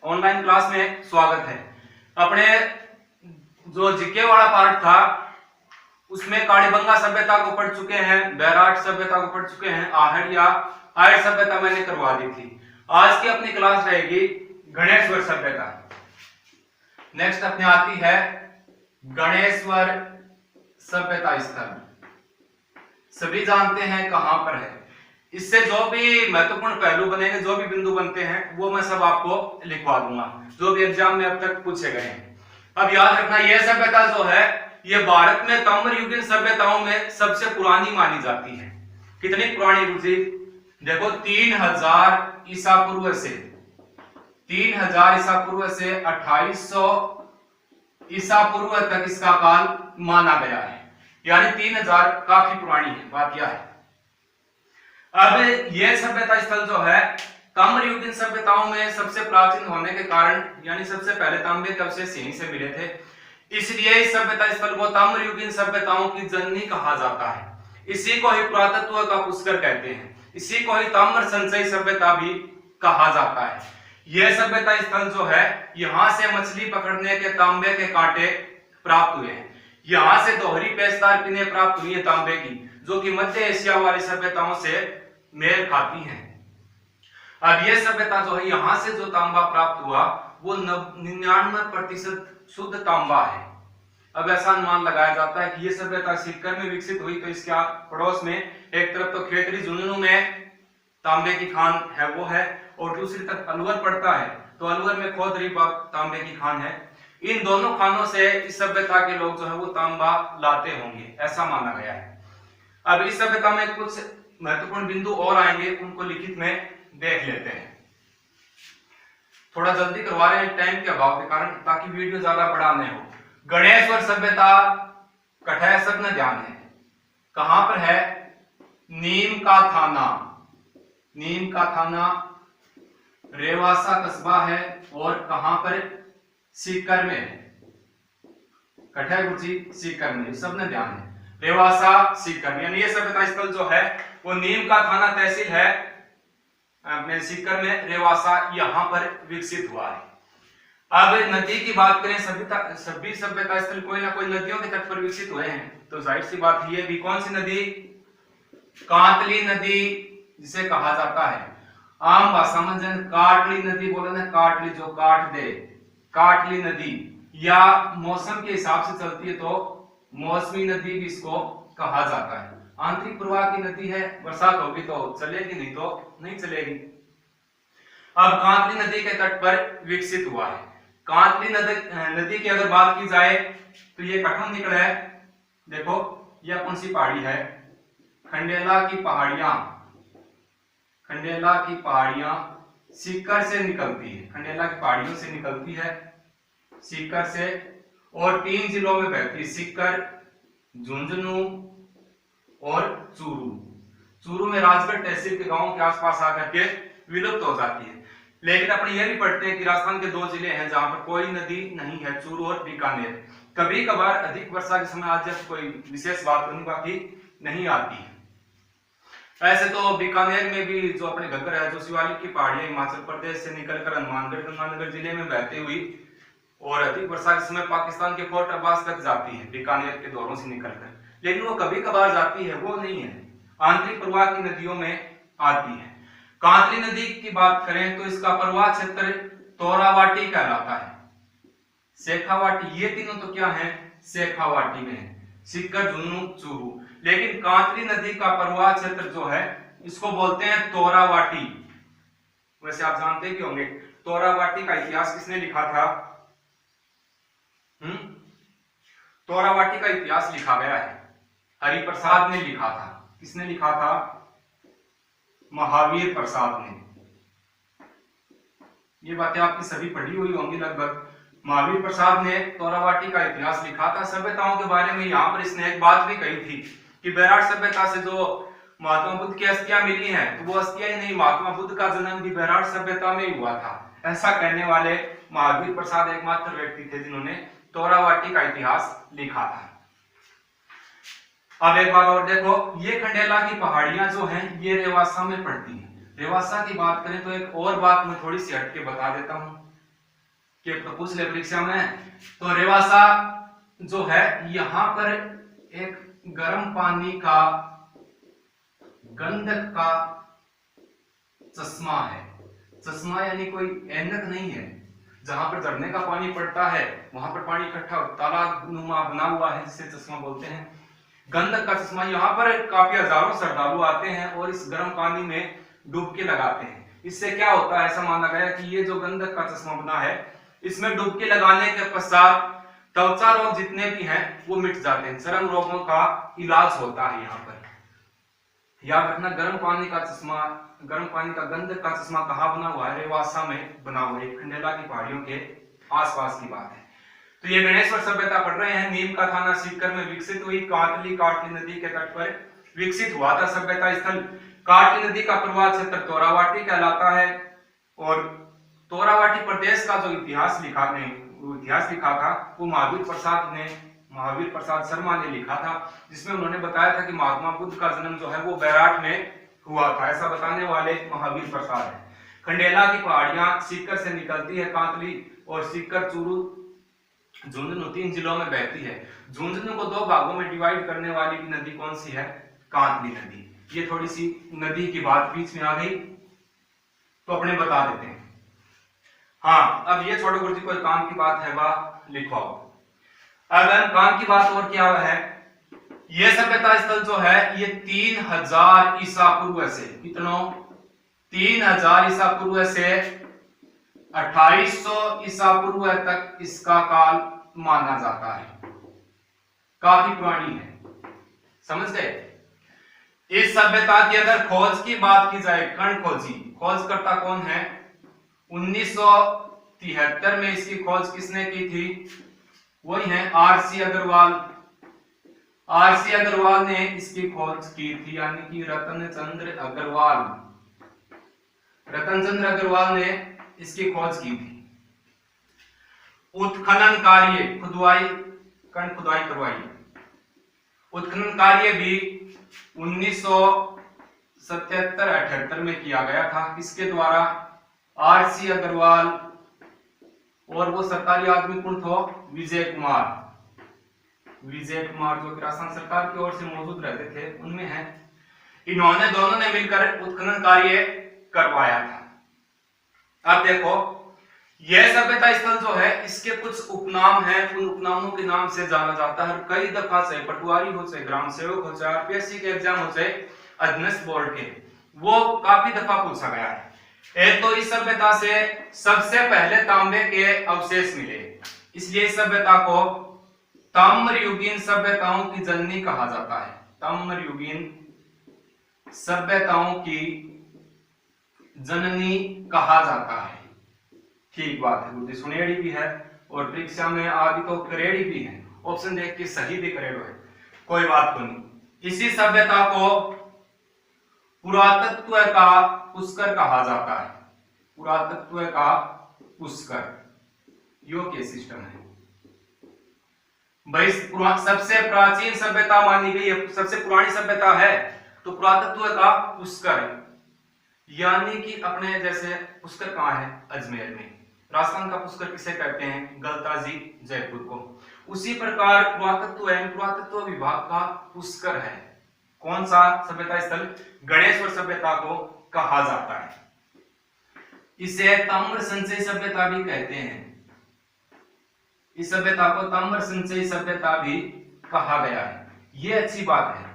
Online class में स्वागत है। अपने जो जीके वाला पार्ट था उसमें कालीबंगा सभ्यता को पढ़ चुके हैं, बैराट सभ्यता को पढ़ चुके हैं, आहड़ या आयड़ सभ्यता मैंने करवा दी थी। आज की अपनी क्लास रहेगी गणेश्वर सभ्यता। नेक्स्ट अपने आती है गणेश्वर सभ्यता स्थल। सभी जानते हैं कहां पर है। इससे जो भी महत्वपूर्ण पहलू बनेंगे, जो भी बिंदु बनते हैं, वो मैं सब आपको लिखवा दूंगा, जो भी एग्जाम में अब तक पूछे गए हैं। अब याद रखना, यह सभ्यता जो है ये भारत में ताम्रयुगीन सभ्यताओं में सबसे पुरानी मानी जाती है। कितनी पुरानी रुचि? देखो 3000 ईसा पूर्व से 3000 ईसा पूर्व से 2800 ईसा पूर्व तक इसका काल माना गया है, यानी 3000 काफी पुरानी है। बात यह है। अब यह सभ्यता स्थल जो है ताम्रयुगीन सभ्यताओं में सबसे प्राचीन होने के कारण, यानी सबसे पहले तांबे के अवशेष यहीं से मिले थे, इसलिए इस सभ्यता स्थल को ताम्रयुगीन सभ्यताओं की जननी कहा जाता है। इसी को ही पुरातत्व का पुष्कर कहते हैं, इसी को ही ताम्र संचयी सभ्यता भी कहा जाता है। यह सभ्यता स्थल जो है, यहां से मछली पकड़ने के तांबे के कांटे प्राप्त हुए हैं। यहां से दोहरी पेशदार पिनें प्राप्त हुई है तांबे की, जो कि मध्य एशिया वाली सभ्यताओं से मेल खाती हैं। अब यह सभ्यता जो है, यहां से जो तांबा प्राप्त हुआ वो 99% शुद्ध तांबा है। अब ऐसा अनुमान लगाया जाता है कि यह सभ्यता सीकर में विकसित हुई, तो इसके पड़ोस में एक तरफ तो खेतरी झुंझुनू में तांबे की खान है वो है, और दूसरी तरफ अलवर पड़ता है, तो अलवर में खोदरी तांबे की खान है। इन दोनों खानों से इस सभ्यता के लोग जो है वो तांबा लाते होंगे, ऐसा माना गया है। अब इस सभ्यता में कुछ महत्वपूर्ण बिंदु और आएंगे, उनको लिखित में देख लेते हैं। थोड़ा जल्दी करवा रहे हैं टाइम के अभाव के कारण, ताकि वीडियो ज्यादा बड़ा न हो। गणेश्वर सभ्यता कठै सब न ध्यान है। कहां पर है? नीम का थाना। नीम का थाना रेवासा कस्बा है, और कहां पर? सीकर में। कठै गुरुजी सीकर में, सब न ध्यान है। रेवासा सीकर, यानी ये सभ्यता स्थल जो है वो नीम का थाना तहसील है अपने सीकर में, रेवासा यहां पर विकसित हुआ है। अब नदी की बात करें, सभी सभ्यता स्थल कोई ना कोई नदियों के तट पर विकसित हुए हैं, तो जाहिर सी बात ये भी कौन सी नदी? कांतली नदी जिसे कहा जाता है। आम भाषा में जन काटली नदी बोले ना, काटली जो काट दे, काटली नदी, या मौसम के हिसाब से चलती है तो मौसमी नदी भी इसको कहा जाता है। आंतरिक प्रवाह की नदी है, बरसात होगी तो चलेगी, नहीं तो नहीं चलेगी। अब कांतली नदी के तट पर विकसित हुआ है। कांतली नदी की अगर बात की जाए तो ये कठम निकला है। देखो यह कौन सी पहाड़ी है? खंडेला की पहाड़ियां। खंडेला की पहाड़ियां सीकर से निकलती है, खंडेला की पहाड़ियों से निकलती है सीकर से, और 3 जिलों में बहती है, सीकर, झुंझुनू और चूरू। चूरू में राजगढ़ तहसील के गांवों के आसपास आकर के विलुप्त हो जाती है। लेकिन अपने ये भी पढ़ते हैं कि राजस्थान के 2 जिले हैं जहां पर कोई नदी नहीं है, चूरू और बीकानेर। कभी कभार अधिक वर्षा के समय आज जब कोई विशेष बात बनी, बाकी नहीं आती है। ऐसे तो बीकानेर में भी जो अपने घग्गर है, जो शिवालिक की पहाड़ियां हिमाचल प्रदेश से निकलकर हनुमानगढ़ गंगानगर जिले में बहती हुई और अधिक वर्षा के समय पाकिस्तान के फोर्ट अब्बास तक जाती है, बीकानेर के दौरों से निकलकर। लेकिन वो कभी कभार जाती है, वो नहीं है, आंतरिक प्रवाह की नदियों में आती है। कांतली नदी की बात करें तो इसका प्रवाह क्षेत्र तोरावाटी कहलाता है, शेखावाटी, ये तीनों तो क्या है? शेखावाटी में है, सीकर, झुंझुनू, चूरू। लेकिन कांतली नदी का प्रवाह क्षेत्र जो है इसको बोलते हैं तोरावाटी। वैसे आप जानते ही होंगे तोरावाटी का इतिहास किसने लिखा था? तोरावाटी का इतिहास लिखा गया है, हरिप्रसाद ने लिखा था। किसने लिखा था? महावीर प्रसाद ने। ये बातें आपकी सभी पढ़ी हुई होंगी लगभग। महावीर प्रसाद ने तोरावाटी का इतिहास लिखा था। सभ्यताओं के बारे में यहाँ पर इसने एक बात भी कही थी कि बैराट सभ्यता से जो महात्मा बुद्ध की अस्थियां मिली हैं, तो वो अस्थियां ही नहीं, महात्मा बुद्ध का जन्म भी बैराट सभ्यता में ही हुआ था। ऐसा कहने वाले महावीर प्रसाद एकमात्र व्यक्ति थे जिन्होंने तोरावाटी का इतिहास लिखा था। अब एक बात और देखो, ये खंडेला की पहाड़ियां जो हैं ये रेवासा में पड़ती हैं। रेवासा की बात करें तो एक और बात मैं थोड़ी सी हटके बता देता हूं। कि तो पूछ ले परीक्षा में। तो रेवासा जो है यहां पर एक गर्म पानी का गंधक का चश्मा है। चश्मा यानी कोई ऐनक नहीं है, जहां पर झरने का पानी पड़ता है वहां पर पानी इकट्ठा तालाब नुमा बना हुआ है जिसे चश्मा बोलते हैं। गंधक का चश्मा, यहाँ पर काफी हजारों श्रद्धालु आते हैं और इस गर्म पानी में डुबकी लगाते हैं। इससे क्या होता है, ऐसा माना गया कि ये जो गंधक का चश्मा बना है इसमें डुबकी लगाने के पश्चात त्वचा रोग जितने भी हैं वो मिट जाते हैं, चर्म रोगों का इलाज होता है। यहाँ पर याद रखना, गर्म पानी का चश्मा, गर्म पानी का गंधक का चश्मा कहाँ बना हुआ है, रेवासा में बना हुआ है, खंडेला की पहाड़ियों के आसपास की बात है। तो ये गणेश्वर सभ्यता पढ़ रहे हैं। नीम का थाना सीकर में विकसित हुई, काटली नदी के तट पर विकसित हुआ था सभ्यता स्थल। काटली नदी का प्रवाह क्षेत्र तोरावाटी कहलाता है और तोरावाटी प्रदेश का जो इतिहास लिखा था वो महावीर प्रसाद शर्मा ने लिखा था, जिसमें उन्होंने बताया था कि महात्मा बुद्ध का जन्म जो है वो बैराट में हुआ था। ऐसा बताने वाले महावीर प्रसाद है। खंडेला की पहाड़ियां सीकर से निकलती है, कांतली और सीकर, चूरू, झुंझुनू 3 जिलों में बहती है। झुंझुनू को 2 भागों में डिवाइड करने वाली भी नदी कौन सी है, कांतली नदी। ये थोड़ी सी नदी की बात बीच में आ गई तो अपने बता देते हैं। हाँ, अब ये छोड़ो गुरुजी, कोई काम की बात है वह लिखो। अगर काम की बात और क्या है, ये सभ्यता स्थल जो है ये 3000 ईसा पूर्व से, कितनों 3000 ईसा पूर्व से 2800 ईसा पूर्व तक इसका काल माना जाता है, काफी पुरानी है। समझ गए। इस सभ्यता की अगर खोज की बात की जाए, कर्ण खोजी, खोजकर्ता कौन है, 1973 में इसकी खोज किसने की थी, वही है आरसी अग्रवाल। आरसी अग्रवाल ने इसकी खोज की थी, यानी कि रतनचंद्र अग्रवाल ने इसकी खोज की थी। उत्खनन कार्य, खुदाई करवाई। उत्खनन कार्य भी 1977-78 में किया गया था। किसके द्वारा, आरसी अग्रवाल, और वो सरकारी आदमी कौन था, विजय कुमार जो राजस्थान सरकार की ओर से मौजूद रहते थे उनमें है। इन्होंने दोनों ने मिलकर उत्खनन कार्य करवाया था। अब देखो, यह सभ्यता स्थल जो है इसके कुछ उपनाम हैं, उन उपनामों के नाम से जाना जाता है। कई दफा से पटवारी हो चाहे ग्राम सेवक हो चाहे आरपीएससी के एग्जाम हो चाहे अधीनस्थ बोर्ड के, वो काफी दफा पूछा गया है। एक तो इस सभ्यता से सबसे पहले तांबे के अवशेष मिले, इसलिए इस सभ्यता को ताम्रयुगीन सभ्यताओं की जननी कहा जाता है। ताम्रयुगीन सभ्यताओं की जननी कहा जाता है। ठीक बात है गुरुजी, सुनेड़ी भी है और परीक्षा में आदि तो करेड़ी भी है। ऑप्शन देख के सही भी करेड़ो है, कोई बात को नहीं। इसी सभ्यता को पुरातत्व का पुष्कर कहा जाता है। पुरातत्व का पुष्कर, यो के सिस्टम है भाई। सबसे प्राचीन सभ्यता मानी गई है, सबसे पुरानी सभ्यता है तो पुरातत्व का पुष्कर है। यानी कि अपने जैसे पुष्कर कहाँ है, अजमेर में। राजस्थान का पुष्कर किसे कहते हैं, गलताजी जयपुर को। उसी प्रकार पुरातत्व विभाग का पुष्कर है। कौन सा सभ्यता स्थल, गणेश्वर सभ्यता को कहा जाता है। इसे ताम्र संचयी सभ्यता भी कहते हैं। इस सभ्यता को ताम्र संचयी सभ्यता भी कहा गया है। ये अच्छी बात है,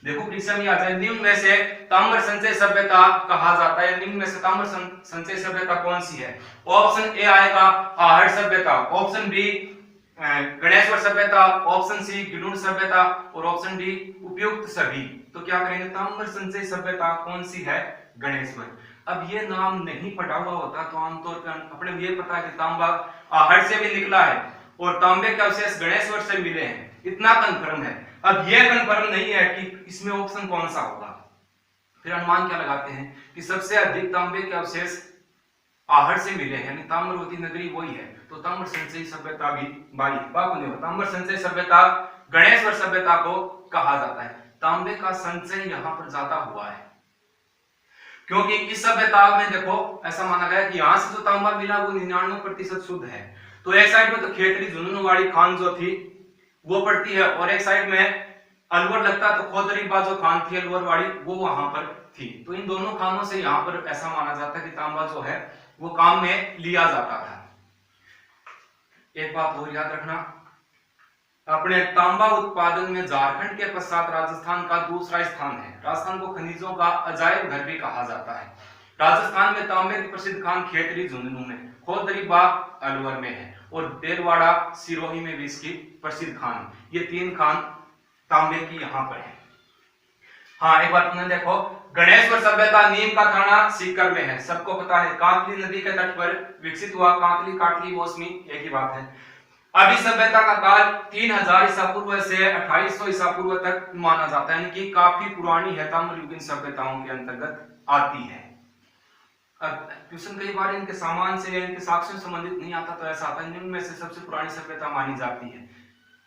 देखो परीक्षा में आ जाए। निम्न में से ताम्र संचय सभ्यता कहा जाता है, निम्न में से ताम्र संचय सभ्यता कौन सी है। ऑप्शन ए आएगा आहड़ सभ्यता, ऑप्शन बी गणेश्वर सभ्यता, ऑप्शन सी गिलुड़ सभ्यता और ऑप्शन डी उपयुक्त सभी। तो क्या करेंगे, ताम्र संचय सभ्यता कौन सी है, गणेश्वर। अब ये नाम नहीं पढ़ा हुआ होता तो आमतौर पर अपने ये पता है कि तांबा आहड़ से भी निकला है और तांबे के अवशेष गणेश्वर से मिले हैं, इतना कंफर्म है। अब यह कंफर्म नहीं है कि इसमें ऑप्शन कौन सा होगा। फिर अनुमान क्या लगाते हैं कि सबसे अधिक तांबे के अवशेष आहड़ से मिले हैं, यानी ताम्रवती नगरी वही है। तो ताम्र संचयी सभ्यता भी ताम्र संचयी सभ्यता गणेश्वर सभ्यता को कहा जाता है। तांबे का संचय यहाँ पर ज्यादा हुआ है क्योंकि इस सभ्यता में देखो ऐसा माना गया कि यहाँ से जो तांबा मिला वो 99% शुद्ध है। तो एक साइड में तो खेतरी झुंझुनवाड़ी खान जो थी वो पड़ती है, और एक साइड में अलवर लगता तो खोदरीबा जो खान थी अलवर वाड़ी वो वहां पर थी। तो इन दोनों खानों से यहाँ पर ऐसा माना जाता है कि तांबा जो है वो काम में लिया जाता था। एक बात और याद रखना, अपने तांबा उत्पादन में झारखंड के पश्चात राजस्थान का दूसरा स्थान है। राजस्थान को खनिजों का अजायब घर भी कहा जाता है। राजस्थान में तांबे की प्रसिद्ध खान खेतरी झुंझुनू में, खोदरीबा अलवर में है, और देलवाड़ा सिरोही में भी इसकी प्रसिद्ध खान। ये 3 खान तांबे की यहाँ पर है। हाँ, एक बार तुमने देखो, गणेश्वर सभ्यता नीम का थाना सीकर में है, सबको पता है। कांकली नदी के तट पर विकसित हुआ, कांकली काटली मौसमी एक ही बात है। अब इस सभ्यता का काल 3000 ईसा पूर्व से 2800 ईसा पूर्व तक माना जाता है, यानी कि काफी पुरानी है, ताम्रयुगीन सभ्यताओं के अंतर्गत आती है। अब क्वेश्चन कई बार इनके सामान से या इनके साक्ष्यों से संबंधित नहीं आता, तो ऐसा आता है इनमें से सबसे पुरानी सभ्यता मानी जाती है।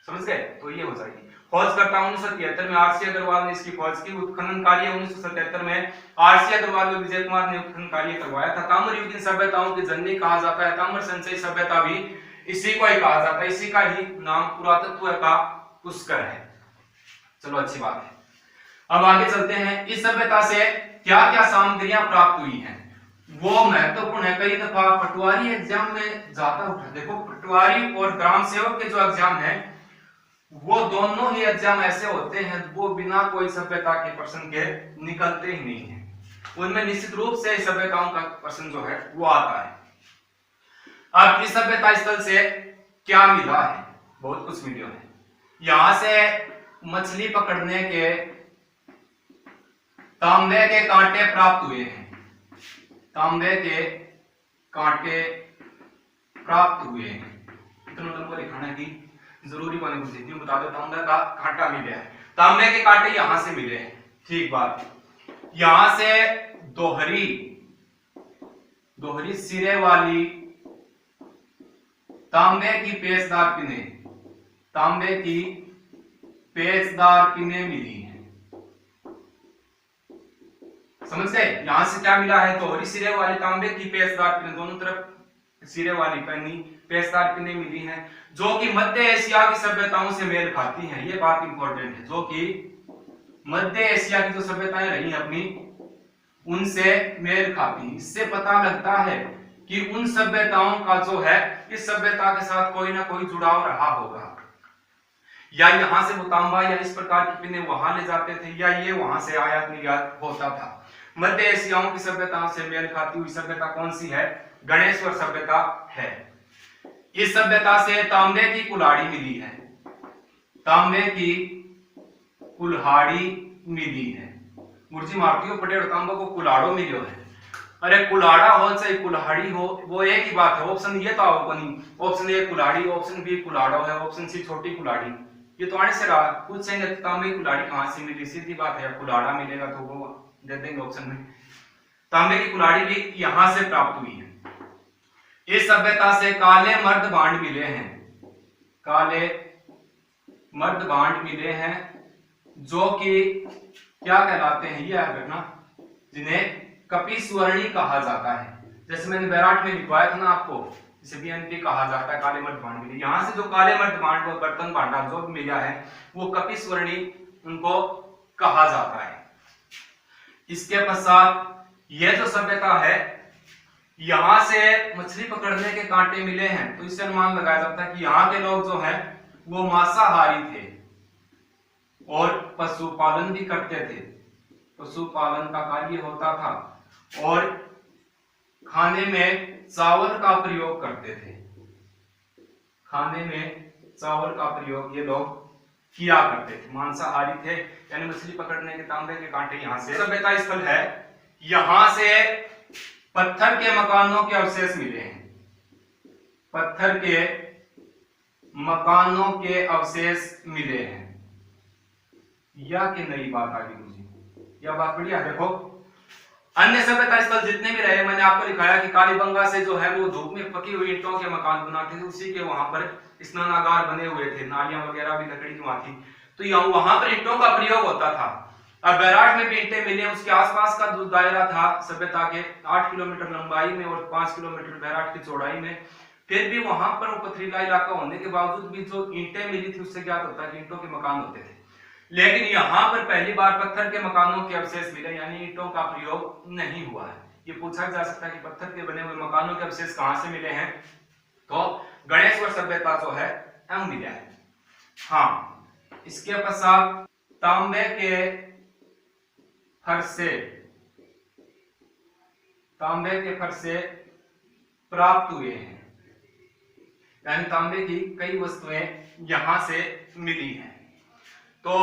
समझ गए? तो ये हो जाएगी। खोज करता 1973 में आरसी अग्रवाल ने इसकी खोज की। उत्खनन कार्य 1977 में आरसी अग्रवाल व विजय कुमार ने उत्खनन कार्य करवाया था। ताम्रयुगीन सभ्यताओं की जननी कहा जाता है। ताम्र संचयी सभ्यता भी इसी को ही कहा जाता है, इसी का ही नाम पुरातत्व का पुष्कर है। चलो अच्छी बात है। अब आगे चलते हैं। इस सभ्यता से क्या क्या सामग्रियां प्राप्त हुई हैं वो महत्वपूर्ण है। कई दफा पटवारी एग्जाम में जाता उठा, देखो पटवारी और ग्राम सेवक के जो एग्जाम है वो दोनों ही एग्जाम ऐसे होते हैं वो बिना कोई सभ्यता के प्रश्न के निकलते ही नहीं है। उनमें निश्चित रूप से सभ्यताओं का प्रश्न जो है वो आता है। अब इस सभ्यता स्थल से क्या मिला है, बहुत कुछ वीडियो है। यहां से मछली पकड़ने के तांबे के कांटे प्राप्त हुए हैं। तांबे के कांटे प्राप्त हुए हैं। इतना तुमको लिखाना है कि जरूरी बने कुछ इतनी बता दो। तांबे का कांटा मिला है, तांबे के कांटे यहां से मिले हैं, ठीक बात। यहां से दोहरी सिरे वाली तांबे की पेचदार पिनें, तांबे की पेचदार पिनें मिली हैं। समझ गए? यहां से क्या मिला है? दोहरी सिरे वाली तांबे की पेचदार पिनें, दोनों तरफ सिरे वाली पन्नी पेचदार पिनें मिली हैं, जो कि मध्य एशिया की सभ्यताओं से मेल खाती हैं। ये बात इंपॉर्टेंट है, जो कि मध्य एशिया की जो सभ्यताएं रही अपनी उनसे मेल खाती। इससे पता लगता है कि उन सभ्यताओं का जो है इस सभ्यता के साथ कोई ना कोई जुड़ाव रहा होगा, या यहां से वो तांबा या इस प्रकार की पिनें वहां ले जाते थे, या ये वहां से आयात निर्यात होता था। मध्य एशियाओं की सभ्यताओं से मेल खाती हुई सभ्यता कौन सी है? गणेश्वर सभ्यता है। इस सभ्यता से तांबे की कुल्हाड़ी मिली है, तांबे की कुल्हाड़ी मिली है। मुर्जी मारती पटेड़ तांबा को कुल्हाड़ो मिलो है। अरे कुल्हाड़ा हो चाहे कुल्हाड़ी हो वो एक ही बात है। ऑप्शन ये तो ऑप्शन ए कुल्हाड़ी, ऑप्शन बी कुल्हाड़ो है, ऑप्शन सी छोटी कुल्हाड़ी। ये तो आने से रहा पूछेंगे तांबे की कुल्हाड़ी कहां से मिली, सीधी बात है कुल्हाड़ा मिलेगा तो वो दे देंगे ऑप्शन में। तांबे की कुल्हाड़ी भी यहां से प्राप्त हुई है। इस सभ्यता से काले मर्द भांड मिले हैं, काले मर्द भांड मिले हैं, जो कि क्या कहलाते हैं ये याद रखना, जिन्हें कपिस्वर्णी कहा जाता है। जैसे मैंने बैराट में लिखवाया था ना आपको, इसे बीएनपी कहा जाता है। काले मर्द भांड मिले, यहां से जो काले मर्द भांड व बर्तन भांडा जो भी मिला है वो कपिस्वर्णी उनको कहा जाता है। इसके पश्चात यह जो सभ्यता है यहां से मछली पकड़ने के कांटे मिले हैं, तो इससे अनुमान लगाया जाता है कि यहाँ के लोग जो है वो मांसाहारी थे और पशुपालन भी करते थे। पशुपालन का कार्य होता था और खाने में चावल का प्रयोग करते थे। खाने में चावल का प्रयोग ये लोग किया करते थे, मांसाहारी थे, यानी मछली पकड़ने के तांबे के कांटे यहाँ से सभ्यता स्थल है। यहां से पत्थर के मकानों के अवशेष मिले हैं, पत्थर के मकानों के अवशेष मिले हैं। या कि नई बात आ गई मुझे, यह बात बढ़िया। देखो अन्य सभ्यता स्थल जितने भी रहे मैंने आपको दिखाया कि कालीबंगा से जो है वो धूप में पकी हुई ईंटों के मकान बनाते थे, उसी के वहां पर स्नानागार बने हुए थे, नालियां वगैरह भी लकड़ी की वहां थी, तो यहाँ वहां पर ईंटों का प्रयोग होता था। अब बैराज में भी ईंटें मिली, उसके आसपास का जो दायरा था सभ्यता के 8 किलोमीटर लंबाई में और 5 किलोमीटर बैराज की चौड़ाई में, फिर भी वहां पर वो पथरीला इलाका होने के बावजूद भी जो ईंटें मिली थी उससे ज्ञात होता है कि ईंटों के मकान होते थे। लेकिन यहाँ पर पहली बार पत्थर के मकानों के अवशेष मिले, यानी ईंटों का प्रयोग नहीं हुआ है। ये पूछा जा सकता है कि पत्थर के बने हुए मकानों के अवशेष कहां से मिले हैं, तो गणेश्वर सभ्यता जो है एवं मिला है। हाँ, इसके पश्चात तांबे के फरसे प्राप्त हुए हैं, यानी तांबे की कई वस्तुएं यहां से मिली हैं। तो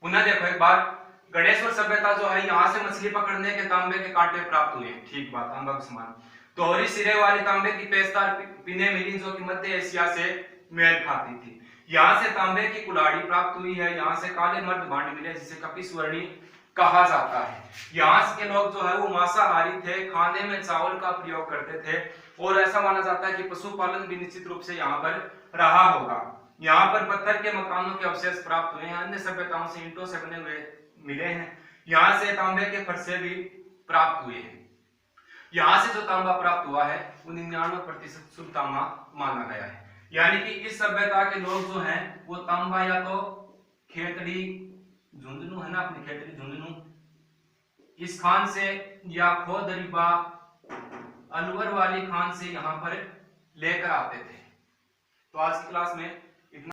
पुनः देखो एक बार, गणेश्वर सभ्यता जो है यहाँ से मछली पकड़ने के तांबे के कांटे प्राप्त हुए, ठीक बात, तांबा के समान। दोहरी सिरे वाली तांबे की पेचदार पिनें मिली जो कि मध्य एशिया से मेल खाती थी। यहाँ से तांबे की कुल्हाड़ी प्राप्त हुई है, यहाँ से काले मर्द भांड मिले जिसे कपिस्वर्णी कहा जाता है। यहाँ के लोग जो है वो मांसाहारी थे, खाने में चावल का प्रयोग करते थे और ऐसा माना जाता है कि पशुपालन भी निश्चित रूप से यहाँ पर रहा होगा। यहाँ पर पत्थर के मकानों के अवशेष प्राप्त हुए हैं, अन्य सभ्यताओं से ईंटों से बने हुए मिले हैं। यहाँ से तांबे के फरसे भी प्राप्त हुए हैं। यहाँ से जो तांबा प्राप्त हुआ है वो 99% शुद्ध तांबा माना गया है, यानी कि इस सभ्यता के लोग जो हैं वो तांबा या तो खेतड़ी झुंझुनू है ना, अपनी खेतड़ी झुंझुनू इस खान से या खोदरीबा अलवर वाली खान से यहाँ पर लेकर आते थे। तो आज की क्लास में